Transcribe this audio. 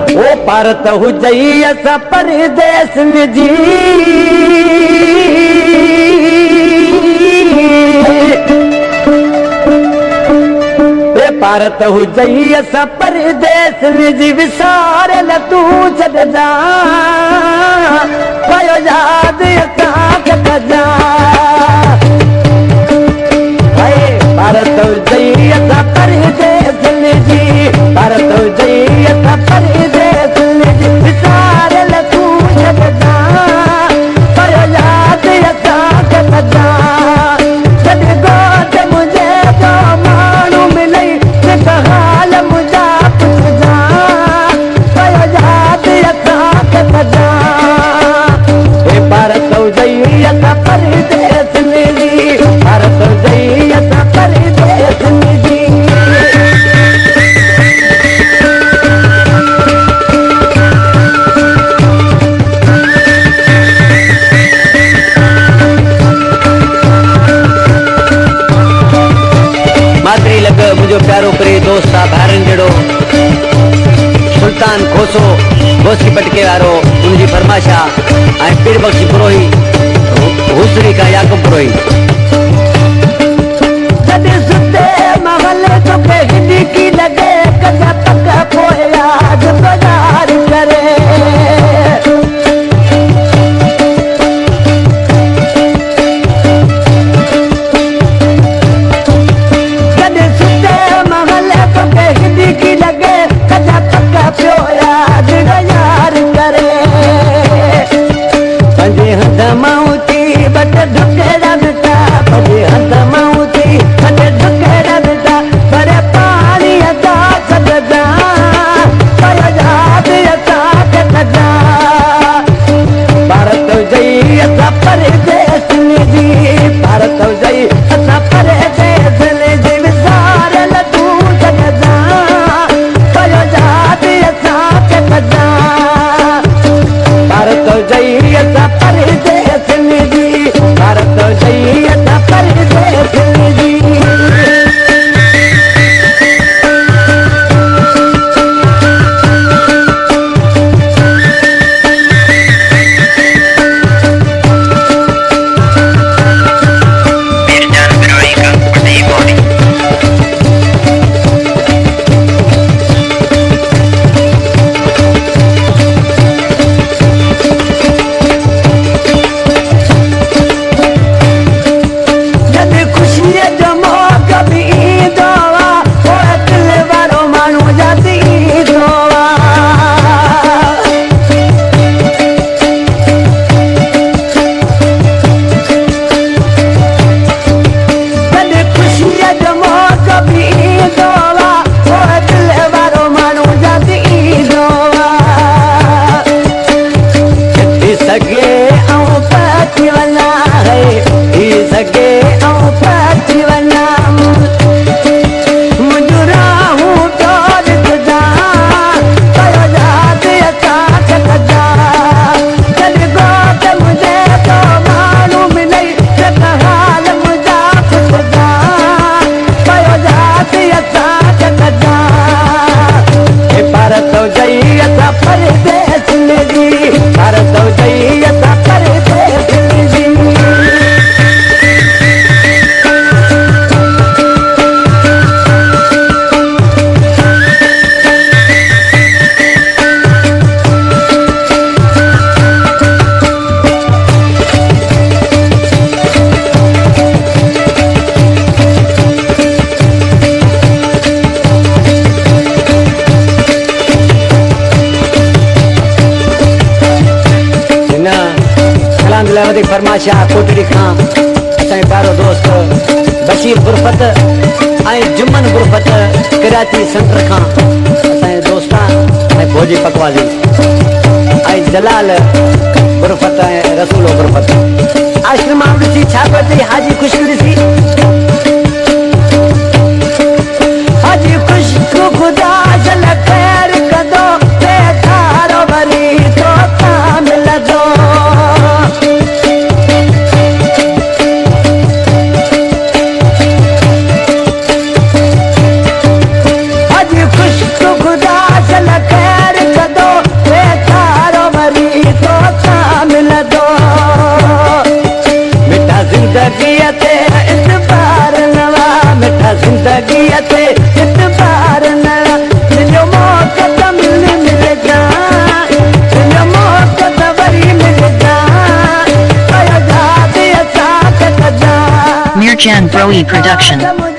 ओ पारत हुजई असां परदेस में जी पारत हुजई असां परदेस में जी विसार न तूं छॾजा पयो यादि असांखे कजा भारत हुजई असां परदेस में जी भारत हुजई असां परदेस में जी विसार न तूं छॾजा पयो यादि असांखे कजा जॾहिं गोद मुंहिंजे जो माण्हू मिलई हाल मुंहिंजा पुछजा पयो यादि असांखे कजा हे भारत हुजई असां परदेस में जी भारत हुजई असां परदेस में जी मातरी लॻ मुंहिंजो प्यारो करे दोस्त आहे ॿाहिरनि जहिड़ो सुल्तान खोसो गोसी पटके वारो उनजी फरमाइश आहे ऐं पीर बख्शी पुरोही हुसरी खां याकूब पुरोही जॾहिं सुते महल तोखे हिॾिकी लॻे कजा पक पोइ यादि गुज़ार करे फरमाइशा कोटड़ी खां असांजो प्यारो दोस्त बशीर गुरफत ऐं जुमन गुरफत कराची सेंटर खां असांजे दोस्त ऐं भोजी पकवाज़ी ऐं जलाल गुरफत ऐं रसूलो गुरफत आश्रम ॾिसी छा पियो अथई हाजी ख़ुशबू ॾिसी हाजी ख़ुशबू ख़ुदा जल ख़ैर कंदो बेकार वरी तो मिलंदो खुदा जल ख़ैर कंदो Jan Broe Production.